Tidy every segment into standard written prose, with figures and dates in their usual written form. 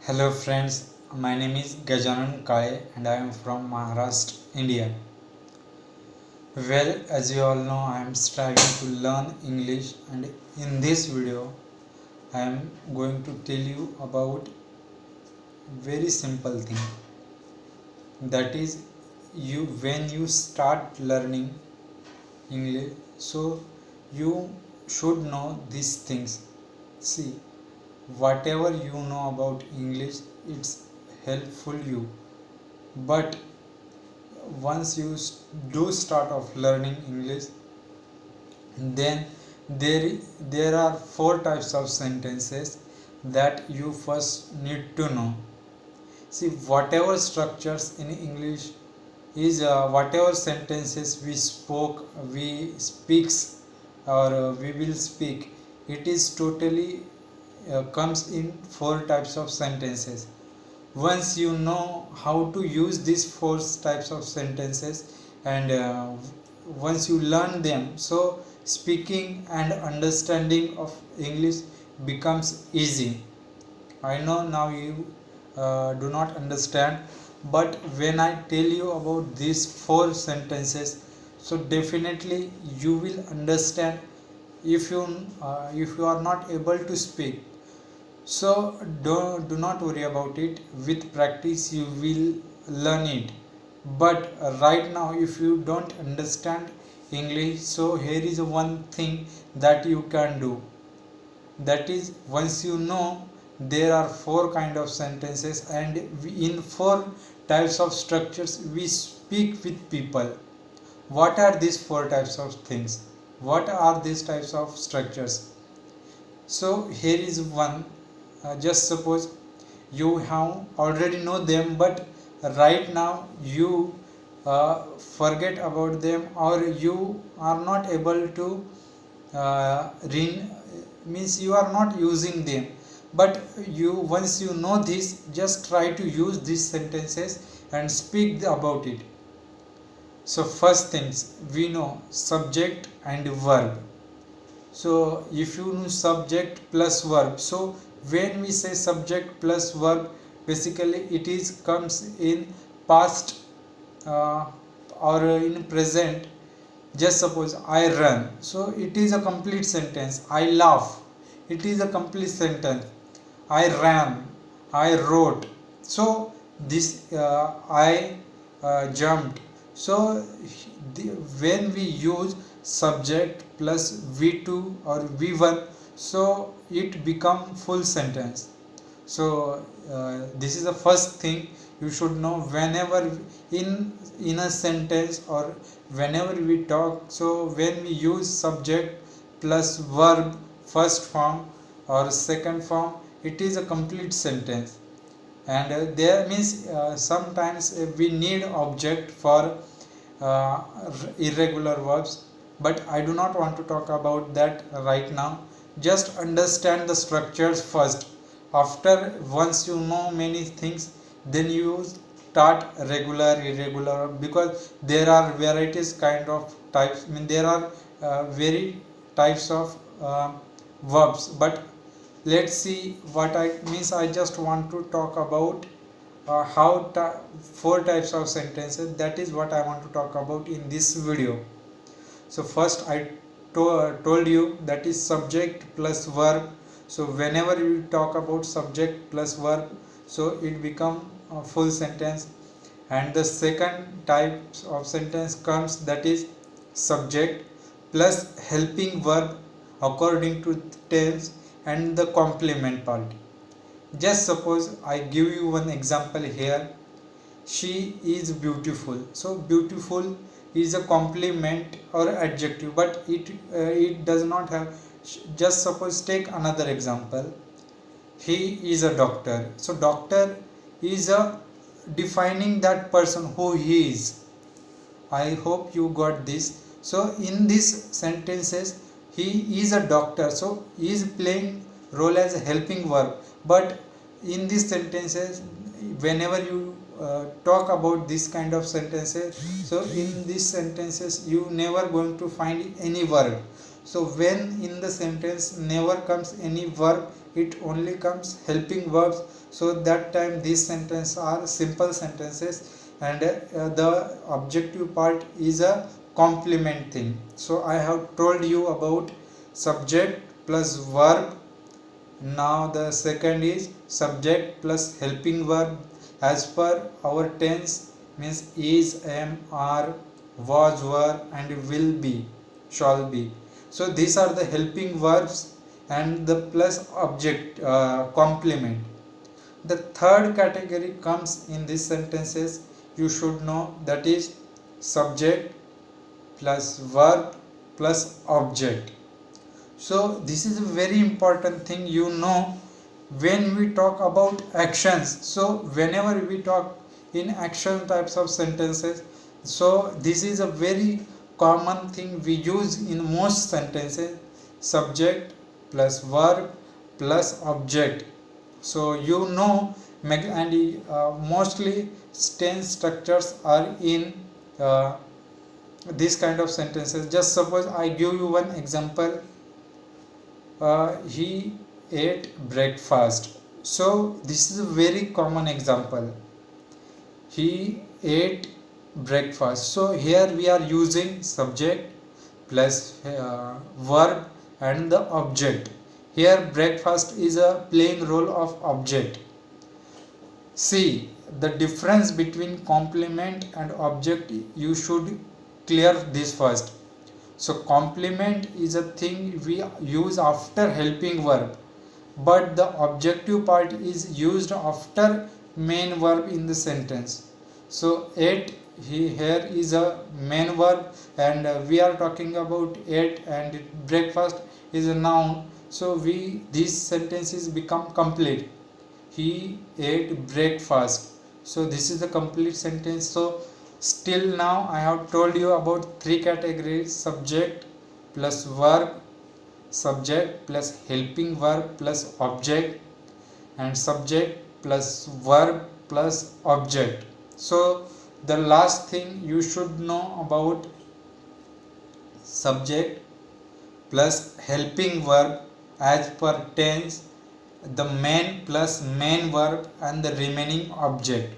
Hello friends, my name is Gajanan Kale and I am from Maharashtra, India. Well, as you all know, I am striving to learn English, and in this video I am going to tell you about very simple thing, that is when you start learning English, so you should know these things. See, whatever you know about English, it's helpful you, but once you do start of learning English, then there are four types of sentences that you first need to know. See, whatever structures in English is whatever sentences we speaks, or we will speak, it is totally comes in four types of sentences. Once you know how to use these four types of sentences, and once you learn them, so speaking and understanding of English becomes easy. I know now you do not understand, but when I tell you about these four sentences, so definitely you will understand. If you are not able to speak, so do not worry about it. With practice you will learn it. But right now, if you don't understand English, so here is one thing that you can do. That is, once you know there are four kind of sentences, and in four types of structures we speak with people. What are these four types of things? What are these types of structures? So here is one. Just suppose you have already know them, but right now you forget about them, or you are not able to means you are not using them. But once you know this, just try to use these sentences and speak about it. So first things, we know subject and verb. So if you know subject plus verb, so when we say subject plus verb, basically it is comes in past or in present. Just suppose I run, so it is a complete sentence. I laugh, it is a complete sentence. I ran, I wrote, so this I jumped. So when we use subject plus V2 or V1, so it become full sentence. So this is the first thing you should know whenever in a sentence, or whenever we talk. So when we use subject plus verb first form or second form, it is a complete sentence. And there means sometimes we need object for irregular verbs, but I do not want to talk about that right now. Just understand the structures first. After once you know many things, then you start regular, irregular, because there are varieties kind of types. I mean, there are very types of verbs. But let's see what I means. I just want to talk about four types of sentences. That is what I want to talk about in this video. So first I told you, that is subject plus verb. So whenever you talk about subject plus verb, so it become a full sentence. And the second type of sentence comes, that is subject plus helping verb according to tense and the complement part. Just suppose I give you one example here. She is beautiful. So beautiful is a complement or adjective, but it does not have. Just suppose take another example. He is a doctor. So doctor is a defining that person who he is. I hope you got this. So in these sentences, he is a doctor, so he is playing role as a helping verb. But in these sentences, whenever you talk about this kind of sentences, so in these sentences you never going to find any verb. So when in the sentence never comes any verb, it only comes helping verbs, so that time these sentences are simple sentences, and the objective part is a complement thing. So I have told you about subject plus verb. Now the second is subject plus helping verb. As per our tense, means is, am, are, was, were, and will be, shall be. So these are the helping verbs, and the plus object complement. The third category comes in these sentences, you should know, that is subject plus verb plus object. So this is a very important thing, you know, when we talk about actions. So whenever we talk in action types of sentences, so this is a very common thing we use in most sentences, subject plus verb plus object. So you know, and mostly tense structures are in this kind of sentences. Just suppose I give you one example. He ate breakfast. So this is a very common example. He ate breakfast. So here we are using subject plus verb and the object. Here breakfast is a playing role of object. See the difference between complement and object, you should clear this first. So complement is a thing we use after helping verb, but the objective part is used after main verb in the sentence. So ate, here is a main verb, and we are talking about ate, and breakfast is a noun. So these sentences become complete. He ate breakfast. So this is the complete sentence. So still now I have told you about three categories: subject plus verb, subject plus helping verb plus object, and subject plus verb plus object. So the last thing you should know about subject plus helping verb as per tense, the main plus main verb and the remaining object.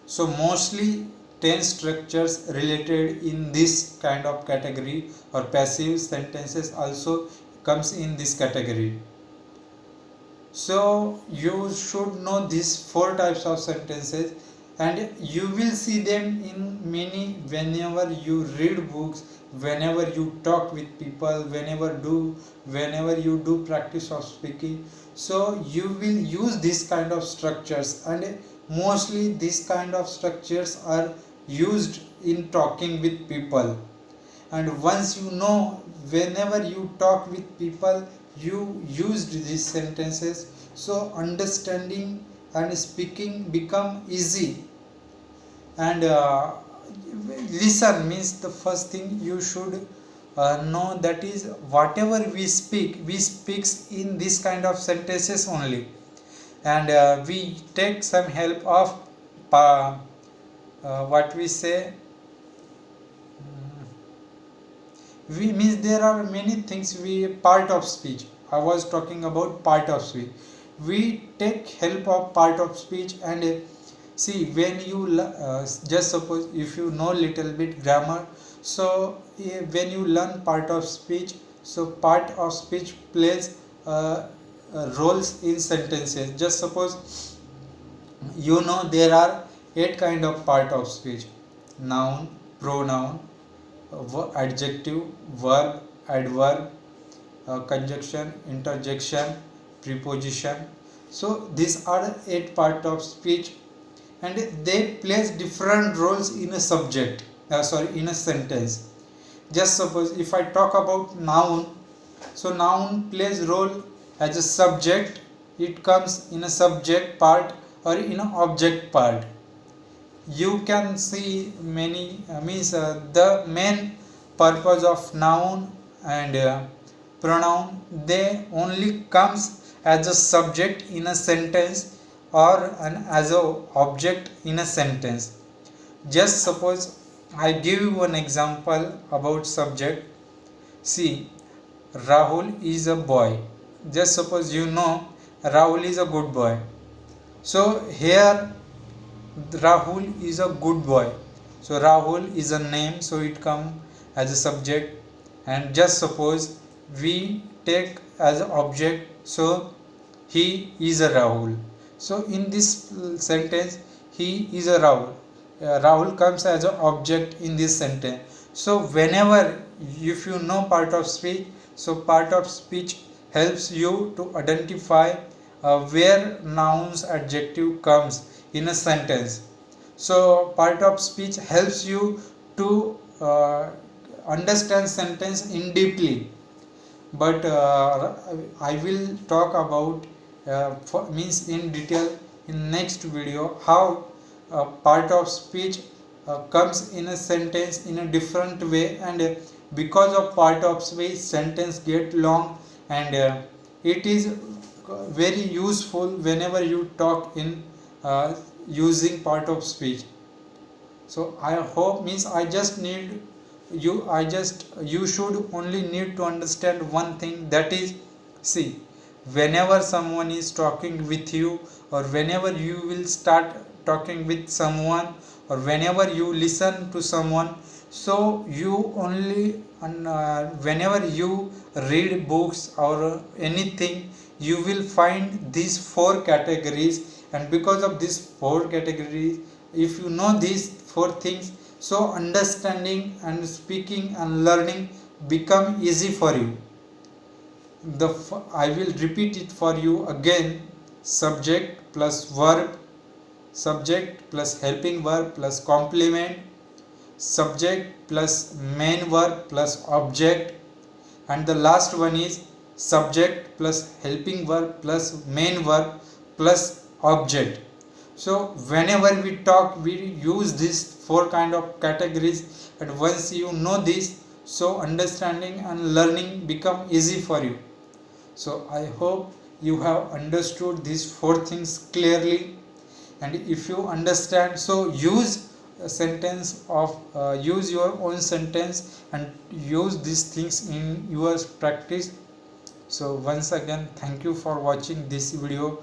So mostly tense structures related in this kind of category, or passive sentences also comes in this category. So you should know these four types of sentences, and you will see them in many, whenever you read books, whenever you talk with people, whenever you do practice of speaking. So you will use this kind of structures, and mostly these kind of structures are used in talking with people. And once you know, whenever you talk with people, you used these sentences, so understanding and speaking become easy. And listen means the first thing you should know, that is whatever we speaks in this kind of sentences only, and we take some help of what we say. We means there are many things we part of speech. I was talking about part of speech. We take help of part of speech, and see, when you just suppose if you know little bit grammar, so when you learn part of speech, so part of speech plays roles in sentences. Just suppose you know there are 8 kind of part of speech: noun, pronoun, adjective, verb, adverb, conjunction, interjection, preposition. So these are the 8 part of speech, and they plays different roles in a subject, in a sentence. Just suppose if I talk about noun, so noun plays role as a subject. It comes in a subject part or in an object part. You can see many the main purpose of noun and pronoun, they only comes as a subject in a sentence or as a object in a sentence. Just suppose I give you an example about subject. See, Rahul is a boy. Just suppose you know Rahul is a good boy. So here Rahul is a good boy. So Rahul is a name, so it comes as a subject. And just suppose we take as an object, so he is a Rahul. So in this sentence, he is a Rahul. Rahul comes as an object in this sentence. So whenever, if you know part of speech, so part of speech helps you to identify where nouns adjective comes in a sentence. So part of speech helps you to understand sentence in deeply. But I will talk about means in detail in next video how part of speech comes in a sentence in a different way, and because of part of speech sentence get long, and it is very useful whenever you talk in using part of speech. So I hope means you should only need to understand one thing, that is, see, whenever someone is talking with you, or whenever you will start talking with someone, or whenever you listen to someone, so you only whenever you read books or anything, you will find these four categories, and because of these four categories, if you know these four things, so understanding and speaking and learning become easy for you. I will repeat it for you again: subject plus verb, subject plus helping verb plus complement, subject plus main verb plus object, and the last one is subject plus helping verb plus main verb plus object. So whenever we talk, we use these four kind of categories, and once you know this, so understanding and learning become easy for you. So I hope you have understood these four things clearly, and if you understand, so use a sentence of use your own sentence and use these things in your practice. So once again, thank you for watching this video.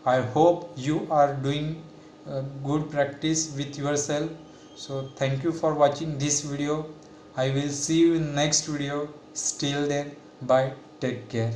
I hope you are doing good practice with yourself. So thank you for watching this video. I will see you in next video. Till then, bye, take care.